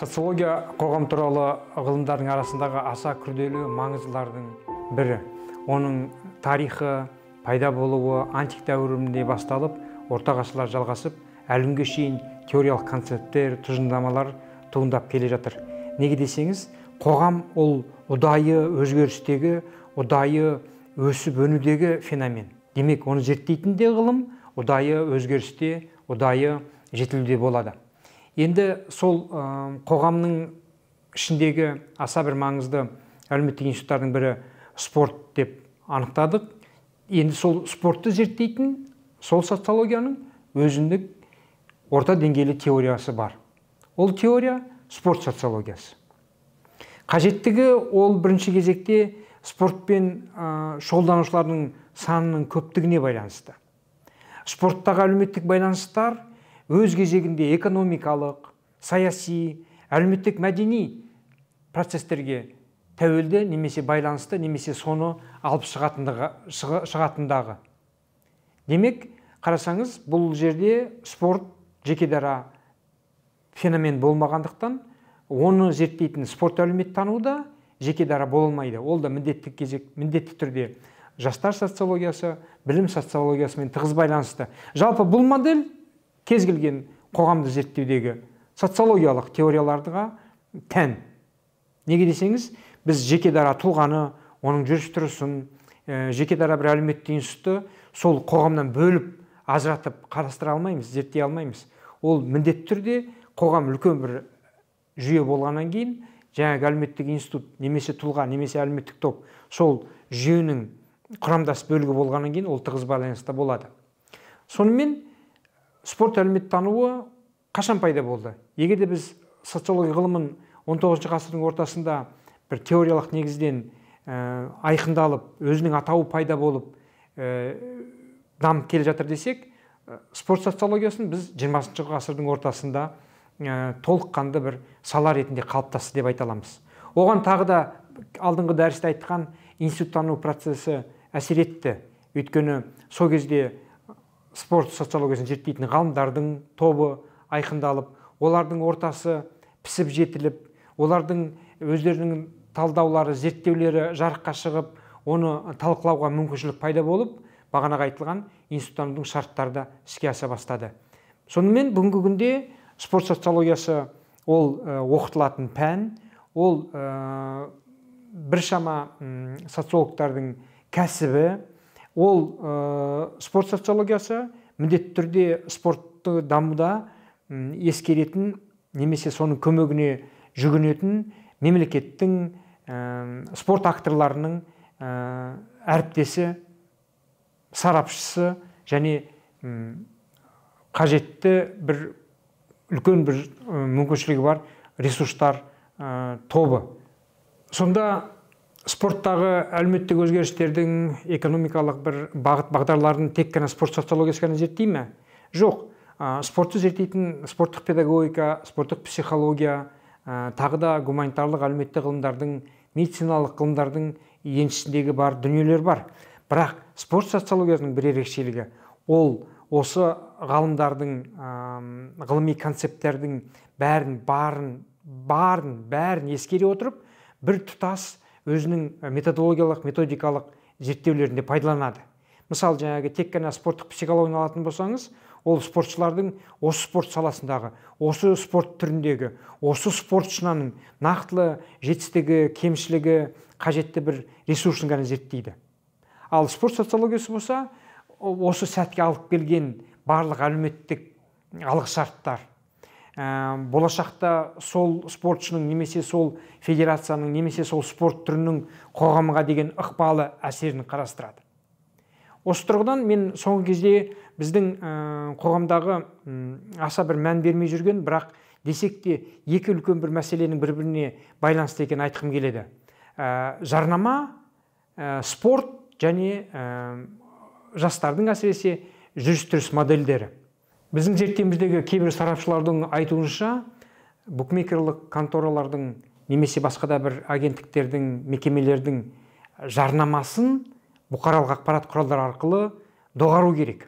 Социология қоғам туралы ғылымдардың арасындағы аса күрделі маңыздылардың бірі. Оның тарихы, пайда болуы антик дәуірінде басталып, орта ғасырлар жалғасып, әлі күнге шейін теориялық концепттер, тұжырымдамалар туындап келе жатыр. Неге десеңіз, қоғам ол ұдайы өзгерістегі, ұдайы өсіп өнудегі феномен. Демек, оны зерттейтін де ғылым ұдайы өзгерісте, ұдайы жетілуде болады. Енді сол қоғамның ішіндегі аса бір маңызды әлеуметтік институттардың бірі спорт деп анықтадық. Енді сол спортты зерттейтін сол социологияның өзіндік орта деңгейлі теориясы бар. Ол теория спорт социологиясы. Қажеттігі ол бірінші кезекте спортпен шұғылданушылардың санының көптігіне байланысты. Спорттағы әлеуметтік байланыстар өз кезегінде экономикалық, саяси, әлеуметтік мәдени процестерге тәуелді немесе байланысты, немесе соны алып шығатындағы. Демек, қарасаңыз, бұл жерде спорт жеке дара феномен болмағандықтан, оны зерттейтін спорт әлеуметтануда жеке дара болмайды. Ол да міндетті түрде жастар социологиясы, білім социологиясымен тығыз байланысты. Жалпы бұл модель кез келген қоғамды зерттеудегі социологиялық теорияларға тән. Неге десеңіз, біз жеке дара тұлғаны, оның жүріс-тұрысын, жеке дара бір әлеуметтік институтты сол қоғамнан бөліп, ажыратып қарастыра алмаймыз, зерттей алмаймыз. Ол міндетті түрде қоғам үлкен бір жүйе болғаннан кейін, жаңағы әлеуметтік институт, немесе тұлға, немесе әлеуметтік топ, сол жүйенің құрамдас бөлігі болғаннан кейін ол тығыз байланыста болады. Сонымен спорт әлеуметтануы қашан пайда болды? Егер де біз социология ғылымын 19 ғасырдың ортасында бір теориялық негізден айқындалып, өзінің атауы пайда болып, дамып келе жатыр десек, спорт социологиясын біз 20 ғасырдың ортасында толыққанды бір сала ретінде қалыптасты деп айта аламыз. Оған тағы да алдыңғы дәрісте айтқан институттану процесі әсер етті. Өйткені сол кезде спорт социологиясын зерттейтін ғалымдардың тобы айқындалып, олардың ортасы пісіп жетіліп, олардың өздерінің талдаулары, зерттеулері жарыққа шығып, оны талқылауға мүмкіншілік пайда болып, бағанағы айтылған институттанудың шарттары да іске аса бастады. Сонымен бүгінгі күнде спорт социологиясы ол оқытылатын пән, ол біршама социологтардың кәсібі, ол спорт социологиясы міндетті түрде спортты дамуда ескеретін, немесе соның көмегіне жүгінетін мемлекеттің спорт акторларының әріптесі, сарапшысы және қажетті бір үлкен бір мүмкіншілігі бар ресурстар тобы. Сонда спорттағы әлеуметтік өзгерістердің экономикалық бір бағыт-бағдарларын тек қана спорт социологиясы ғана зерттей ме? Жоқ. Спортты зерттейтін спорттық педагогика, спорттық психология, тағы да гуманитарлық әлеуметтік ғылымдардың, медициналық ғылымдардың еншісіндегі бар дүниелер бар. Бірақ спорт социологиясының бір ерекшелігі ол осы ғалымдардың, ғылыми концепттердің бәрін ескере отырып, бір тұтас өзінің методологиялық, методикалық зерттеулерінде пайдаланады. Мысалы, жаңағы тек қана спорттық психологияны алатын болсаңыз, ол спортшылардың осы спорт саласындағы, осы спорт түріндегі, осы спортшының нақтылы жетістігі, кемшілігі, қажетті бір ресурсын ғана зерттейді. Ал спорт социологиясы болса, осы сәтке алып келген барлық әлеуметтік алғышарттар, болашақта сол спортшының, немесе сол федерацияның, немесе сол спорт түрінің қоғамға деген ықпалы әсерін қарастырады. Осы тұрғыдан мен соңғы кезде біздің қоғамдағы аса бір мән бермей жүрген, бірақ десек те екі үлкен бір мәселенің бір-біріне байланысты екенін айтқым келеді. Жарнама, спорт және жастардың әсіресе жүріс-тұрыс модельдері. Біздің зерттеуіміздегі кейбір сарапшылардың айтуынша, букмекерлік конторалардың немесе басқа да бір агенттіктердің, мекемелердің жарнамасын бұқаралық ақпарат құралдары арқылы доғару керек.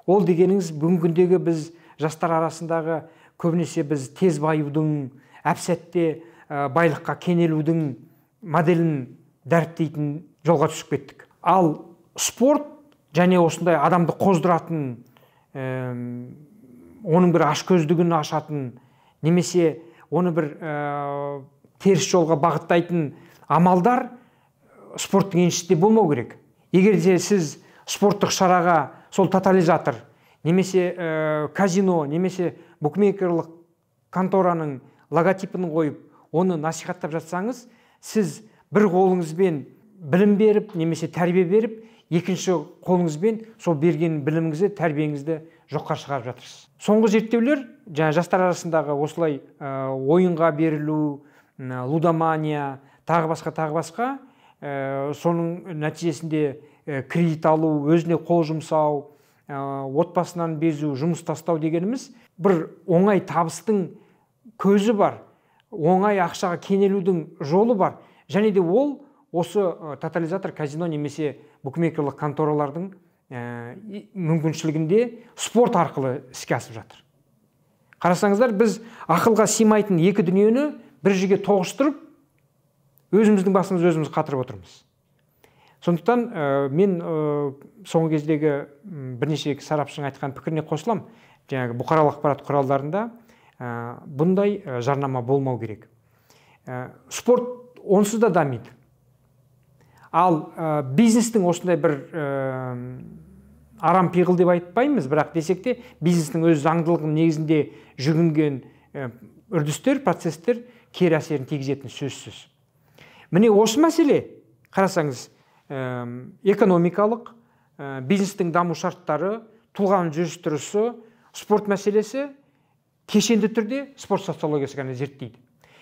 Ол дегеніңіз бүгінгі күндегі біз жастар арасындағы көбінесе біз тез баюдың, әп-сәтте байлыққа кенелудің моделін дәріптейтін жолға түсіп кеттік. Ал спорт және осындай адамды қоздыратын, оның бір ашкөздігін ашатын, немесе оны бір теріс жолға бағыттайтын амалдар спорттың еншісінде болмау керек. Егер де сіз спорттық шараға сол тотализатор, немесе казино, немесе букмекерлік контораның логотипін қойып, оны насихаттап жатсаңыз, сіз бір қолыңызбен білім беріп, немесе тәрбие беріп, екінші қолыңызбен сол берген біліміңізді, тәрбиеңізді жоққа шығарып жатырсыз. Соңғы зерттеулер жастар арасындағы осылай ойынға берілу, лудомания, тағы басқа, соның нәтижесінде кредит алу, өзіне қол жұмсау, отбасынан безу, жұмыс тастау дегеніміз бір оңай табыстың көзі бар, оңай ақшаға кенелудің жолы бар. Және де ол осы тотализатор, казино немесе букмекерлік конторалардың мүмкіншілігінде спорт арқылы іске асып жатыр. Қарасаңыздар, біз ақылға сыймайтын екі дүниені бір жерге тоғыстырып, өзіміздің басымыз өзіміз қатырып отырмыз. Сондықтан мен соңғы кездегі бірнеше сарапшының айтқан пікіріне қосылам. Жаңағы бұқаралық ақпарат құралдарында бұндай жарнама болмау керек. Спорт онсыз да дамиды. Ал бизнестің осындай бір арам пиғыл деп айтпаймыз, бірақ десек те бизнестің өз заңдылығының негізінде жүгінген үрдістер, процестер кері әсерін тигізетін сөзсіз. Міне осы мәселе, қарасаңыз, экономикалық, бизнестің даму шарттары, тұлғаның жүріс-тұрысы, спорт мәселесі кешенді түрде спорт социологиясы ғана зерттейді.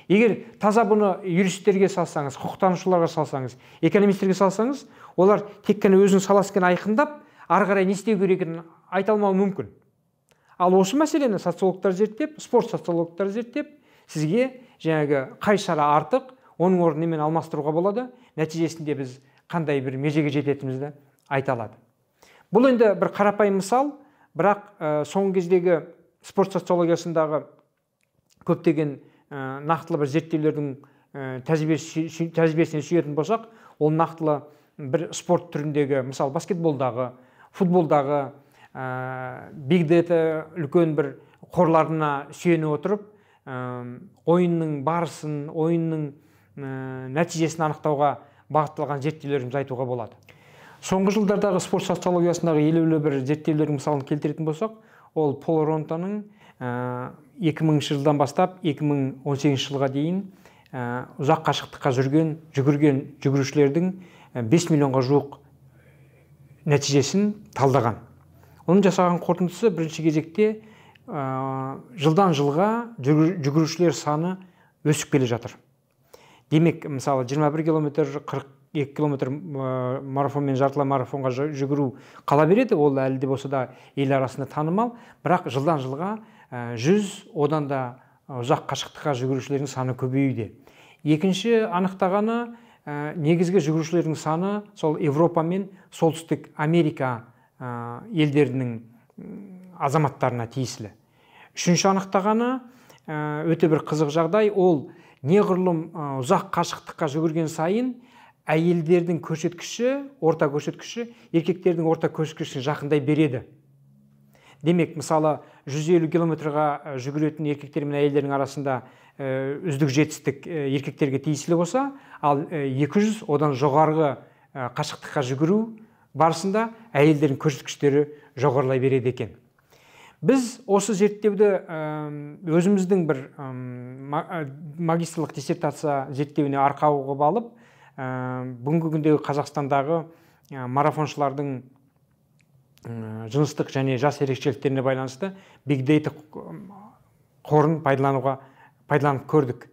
Егер таза бұны юристтерге салсаңыз, құқықтанушыларға салсаңыз, экономистерге салсаңыз, олар тек қана өзінің саласын айқындап, ары қарай не істеу керегін айта алмауы мүмкін. Ал осы мәселені социологтар зерттеп, спорт социологтар зерттеп, сізге жаңағы қай шара артық, оның орнын немен алмастыруға болады, нәтижесінде біз қандай бір межеге жететімізді айта алады. Бұл енді бір қарапайым мысал, бірақ соңғы кездегі спорт социологиясындағы көптеген нақтылы бір зерттеулердің тәжірибесіне сүйетін болсақ, ол нақтылы бір спорт түріндегі, мысалы баскетболдағы, футболдағы биг дата үлкен бір қорларына сүйене отырып, ойынның барысын, ойынның нәтижесін анықтауға бағытталған зерттеулеріміз айтуға болады. Соңғы жылдардағы спорт социологиясындағы елеулі бір зерттеулердің мысалын келтіретін болсақ, ол Пол Ронтаның 2000 жылдан бастап 2018 жылға дейін ұзақ қашықтыққа жүгірген жүгірушілердің 5 миллионға жуық нәтижесін талдаған. Оның жасаған қорытындысы бірінші кезекте жылдан жылға жүгірушілер саны өсіп келе жатыр. Демек, мысалы 21 километр, 42 километр марафон мен жартылай марафонға жүгіру қала береді, ол әлі де болса да ел арасында танымал, бірақ жылдан жылға 100, одан да ұзақ қашықтыққа жүгірушілердің саны көбеюде. Екінші анықтағаны, негізгі жүгірушілердің саны сол Европа мен Солтүстік Америка елдерінің азаматтарына тиесілі. Үшінші анықтағаны, өте бір қызық жағдай, ол неғұрлым ұзақ қашықтыққа жүгірген сайын әйелдердің көрсеткіші, орта көрсеткіші, еркектердің орта көрсеткішіне жақындай береді. Демек, мысалы 150 километрға жүгіретін еркектер мен әйелдердің арасында үздік жетістік еркектерге тиесілі болса, ал 200 одан жоғарғы қашықтыққа жүгіру барысында әйелдердің көрсеткіштері жоғарылай береді екен. Біз осы зерттеуді өзіміздің бір магистрлық диссертация зерттеуіне арқау қылып алып, бүгінгі күндегі Қазақстандағы марафоншылардың жыныстық және жас ерекшеліктеріне байланысты биг дейта қорын пайдаланып көрдік.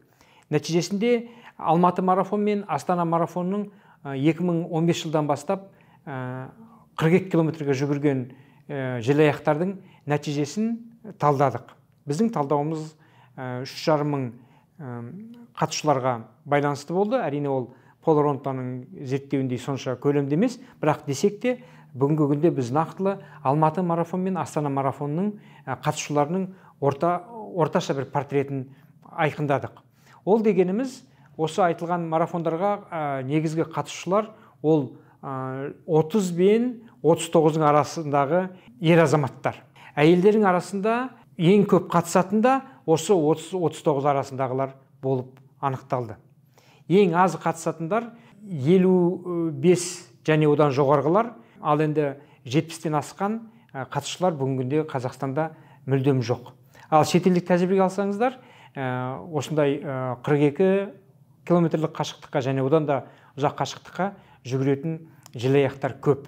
Нәтижесінде Алматы марафон мен Астана марафонның 2015 жылдан бастап 42 километрге жүгірген желаяқтардың нәтижесін талдадық. Біздің талдауымыз 3,5 мың қатысушыларға байланысты болды. Әрине ол Пол Ронтаның зерттеуіндей сонша көлемді емес, бірақ десек те бүгінгі күнде біз нақтылы Алматы марафон мен Астана марафонның қатысушыларының орташа бір портретін айқындадық. Ол дегеніміз, осы айтылған марафондарға негізгі қатысушылар ол 30 бен 39 арасындағы ер азаматтар. Әйелдердің арасында ең көп қатысатында осы 30-39 арасындағылар болып анықталды. Ең аз қатысатындар 55 және одан жоғарғылар, ал енді 70-тен асқан қатысушылар бүгінгі Қазақстанда мүлдем жоқ. Ал шетелдік тәжірибеге алсаңыздар, осындай 42 километрлік қашықтыққа және одан да ұзақ қашықтыққа жүгіретін желаяқтар көп.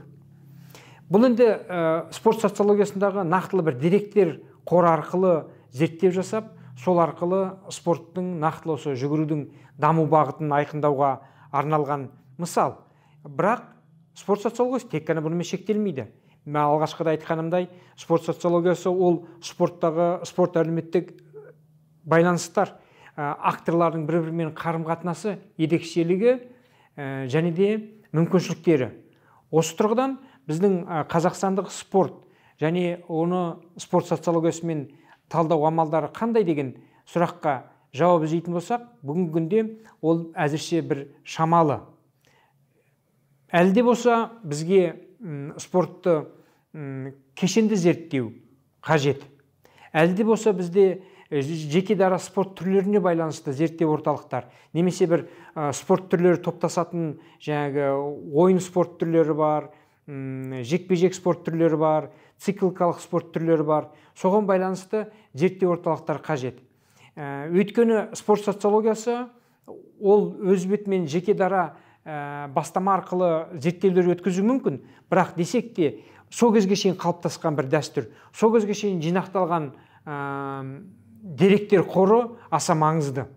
Бұл енді спорт социологиясындағы нақтылы бір деректер қоры арқылы зерттеу жасап, сол арқылы спорттың нақтылы осы жүгірудің даму бағытын айқындауға арналған мысал. Бірақ спорт социологиясы тек қана бұнымен шектелмейді. Мен алғашқыда айтқанымдай, спорт социологиясы ол спорт әлеуметтік байланыстар, акторлардың бір-бірімен қарым-қатынасы, ерекшелігі және де мүмкіншіліктері. Осы тұрғыдан біздің қазақстандық спорт және оны спорт социологиясымен талдау амалдары қандай деген сұраққа жауап іздейтін болсақ, бүгінгі күнде ол әзірше бір шамалы. Әлде болса бізге спортты кешенді зерттеу қажет. Әлде болса бізде жеке дара спорт түрлеріне байланысты зерттеу орталықтар, немесе бір спорт түрлері топтасатын жаңағы ойын спорт түрлері бар, жекпе-жек спорт түрлері бар, цикликалық спорт түрлері бар. Соған байланысты зерттеу орталықтар қажет. Өйткені спорт социологиясы ол өз бетімен жеке дара бастама арқылы зерттеулер өткізу мүмкін, бірақ десек те сол кезге шейін қалыптасқан бір дәстүр, сол кезге шейін жинақталған деректер қоры аса маңызды.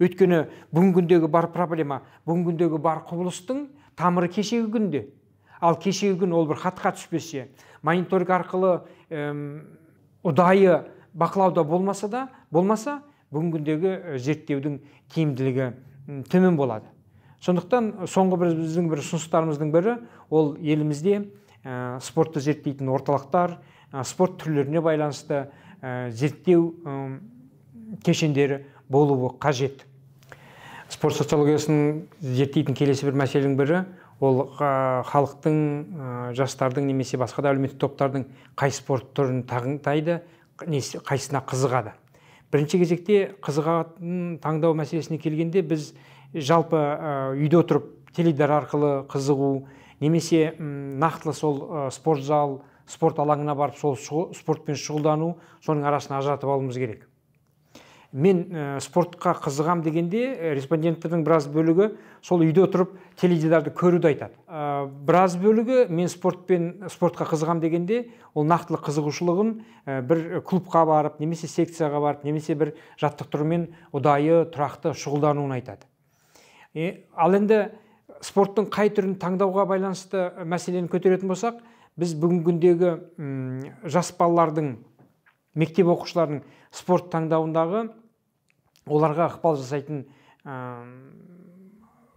Өйткені бүгінгіндегі бар проблема, бүгінгіндегі бар құбылыстың тамыры кешегі күнде. Ал кешегі күн ол бір хатқа түспесе, мониторинг арқылы ұдайы бақылауда болмаса, бүгінгіндегі зерттеудің тиімділігі төмен болады. Сондықтан соңғы біздің бір ұсыныстарымыздың бірі ол елімізде спортты зерттейтін орталықтар, спорт түрлеріне байланысты зерттеу кешендері болуы қажет. Спорт социологиясын зерттейтін келесі бір мәселенің бірі ол халықтың, жастардың немесе басқа да әлеуметтік топтардың қай спорт түрін таңдайды, қайсысына қызығады. Бірінші кезекте қызығатын таңдау мәселесіне келгенде біз жалпы үйде отырып теледидар арқылы қызығу, немесе нақтылы сол спорт зал, спорт алаңына барып сол спортпен шұғылдану, соның арасын ажыратып алуымыз керек. Мен спортқа қызығам дегенде респонденттердің біраз бөлігі сол үйде отырып теледидарды көруді айтады. Біраз бөлігі мен спортқа қызығам дегенде ол нақтылы қызығушылығын бір клубқа барып, немесе секцияға барып, немесе бір жаттықтырумен ұдайы тұрақты шұғылдануын айтады. Ал енді спорттың қай түрін таңдауға байланысты мәселені көтеретін болсақ, біз бүгінгіндегі жас балалардың, мектеп оқушыларының спорт таңдауындағы оларға ықпал жасайтын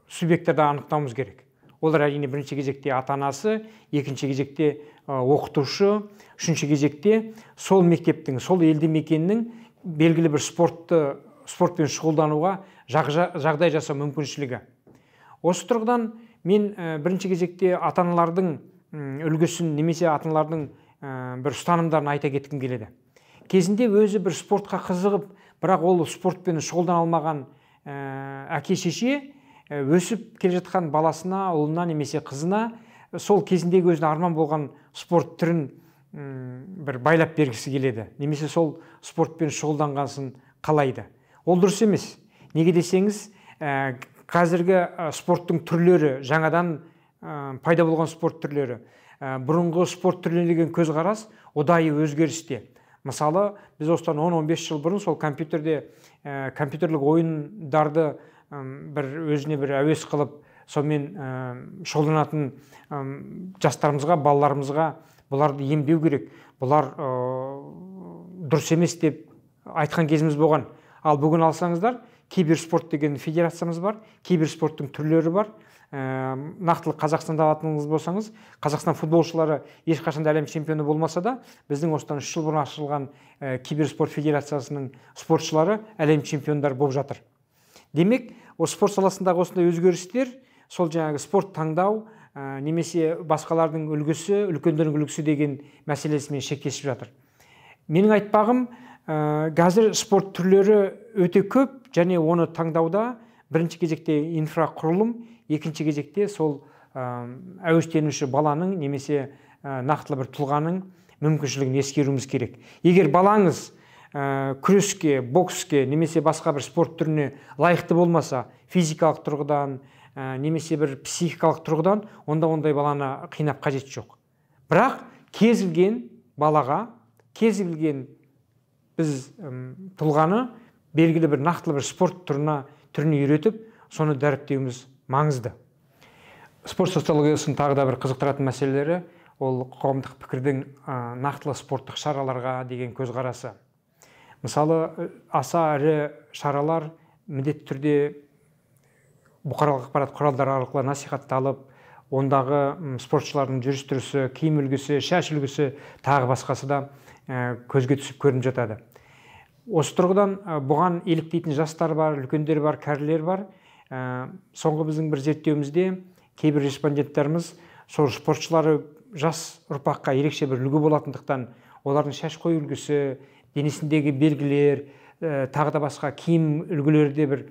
субъекттерді анықтауымыз керек. Олар әрине бірінші кезекте ата-анасы, екінші кезекте оқытушы, үшінші кезекте сол мектептің, сол елді мекеннің белгілі бір спортпен шұғылдануға жағдай жасау мүмкіншілігі. Осы тұрғыдан мен бірінші кезекте ата-аналардың үлгісін, немесе ата-аналардың бір ұстанымдарын айта кеткім келеді. Кезінде өзі бір спортқа қызығып, бірақ ол спортпен шұғылдана алмаған әке-шеше өсіп келе жатқан баласына, ұлына немесе қызына сол кезіндегі өзіне арман болған спорт түрін бір байлап бергісі келеді, немесе сол спортпен шұғылданғансын қалайды. Ол дұрыс емес. Неге десеңіз, қазіргі спорттың түрлері, жаңадан пайда болған спорт түрлері, бұрынғы спорт түрлеріне деген көзқарас ұдайы өзгерісте. Мысалы, біз осыдан 10-15 жыл бұрын сол компьютерлік ойындарды бір өзіне бір әуес қылып, сонымен шұғылданатын жастарымызға, балаларымызға бұларды емдеу керек, бұлар дұрыс емес деп айтқан кезіміз болған. Ал бүгін алсаңыздар, киберспорт деген федерациямыз бар, киберспорттың түрлері бар. Нақтылы Қазақстанда алатыныңыз болсаңыз, Қазақстан футболшылары ешқашанда әлем чемпионы болмаса да, біздің осыдан 3 жыл бұрын ашылған киберспорт федерациясының спортшылары әлем чемпиондар болып жатыр. Демек, осы спорт саласындағы осындай өзгерістер, сол жаңағы спорт таңдау, немесе басқалардың үлгісі, үлкендердің үлгісі деген мәселесімен шектесіп жатыр. Менің айтпағым, қазір спорт түрлері өте көп, және оны таңдауда бірінші кезекте инфрақұрылым, екінші кезекте сол әуестенуші баланың немесе нақтылы бір тұлғаның мүмкіншілігін ескеруіміз керек. Егер балаңыз күреске, бокске немесе басқа бір спорт түріне лайықты болмаса, физикалық тұрғыдан немесе бір психикалық тұрғыдан, онда ондай баланы қинап қажет жоқ. Бірақ кез келген балаға, кез келген біз тұлғаны белгілі бір нақтылы бір спорт түріне үйретіп, соны дәріптеуіміз маңызды. Спорт социологиясының тағы да бір қызықтыратын мәселелері ол қоғамдық пікірдің нақтылы спорттық шараларға деген көзқарасы. Мысалы, аса ірі шаралар міндетті түрде бұқаралық ақпарат құралдары арқылы насихатталып, ондағы спортшылардың жүріс-тұрысы, киім үлгісі, шаш үлгісі, тағы басқасы да көзге түсіп көрініп жатады. Осы тұрғыдан бұған еліктейтін жастар бар, үлкендер бар, кәрілер бар. Соңғы біздің бір зерттеуімізде кейбір респонденттарымыз сол спортшылары жас ұрпаққа ерекше бір үлгі болатындықтан, олардың шаш қою үлгісі, денесіндегі белгілер, тағы да басқа киім үлгілерде бір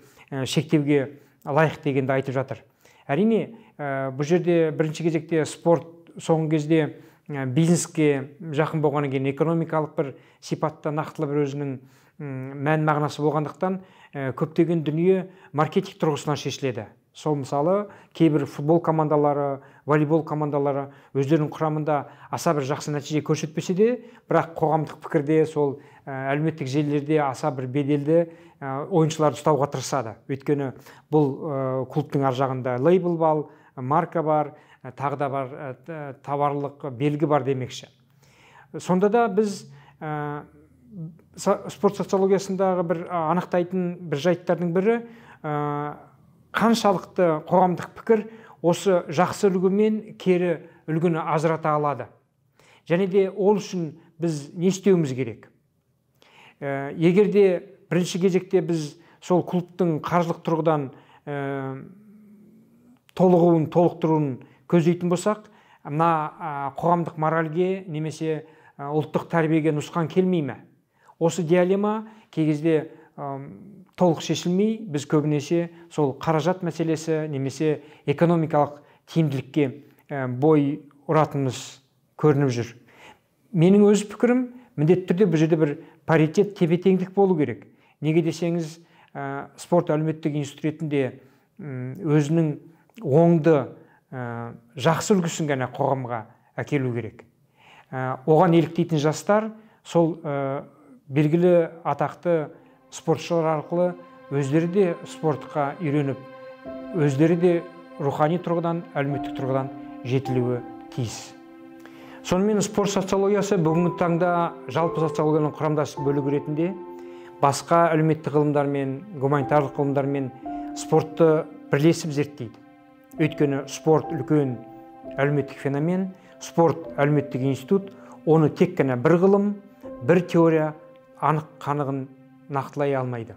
шектеуге лайық дегенді айтып жатыр. Әрине, бұл жерде бірінші кезекте спорт соңғы кезде бизнеске жақын болғаннан кейін экономикалық бір сипатта нақтылы бір өзінің мән мағынасы болғандықтан, көптеген дүние маркетинг тұрғысынан шешіледі. Сол мысалы, кейбір футбол командалары, волейбол командалары өздерінің құрамында аса бір жақсы нәтиже көрсетпесе де, бірақ қоғамдық пікірде, сол әлеуметтік желілерде аса бір беделді ойыншыларды ұстауға тырысады. Өйткені бұл клубтың ар жағында лейбл бар, марка бар, тағы да бар тауарлық белгі бар демекші. Сонда да біз спорт социологиясындағы бір анықтайтын бір жайттардың бірі, қаншалықты қоғамдық пікір осы жақсы үлгі мен кері үлгіні ажырата алады. Және де ол үшін біз не істеуіміз керек? Егер де бірінші кезекте біз сол клубтың қаржылық тұрғыдан толығуын, толықтыруын көздейтін болсақ, мына қоғамдық моральге немесе ұлттық тәрбиеге нұсқан келмей ме? Осы дилемма кей кезде толық шешілмей, біз көбінесе сол қаражат мәселесі немесе экономикалық тиімділікке бой ұратынымыз көрініп жүр. Менің өз пікірім, міндетті түрде бұл жерде бір паритет, тепе-теңдік болу керек. Неге десеңіз, спорт әлеуметтік институт ретінде өзінің оңды, жақсы үлгісін ғана қоғамға әкелу керек. Оған еліктейтін жастар сол белгілі атақты спортшылар арқылы өздері де спортқа үйреніп, өздері де рухани тұрғыдан, әлеуметтік тұрғыдан жетілуі тиіс. Сонымен спорт социологиясы бүгінгі таңда жалпы социологияның құрамдас бөлігі ретінде басқа әлеуметтік ғылымдармен, гуманитарлық ғылымдармен спортты бірлесіп зерттейді. Өйткені спорт үлкен әлеуметтік феномен, спорт әлеуметтік институт, оны тек қана бір ғылым, бір теория анық қанығын нақтылай алмайды.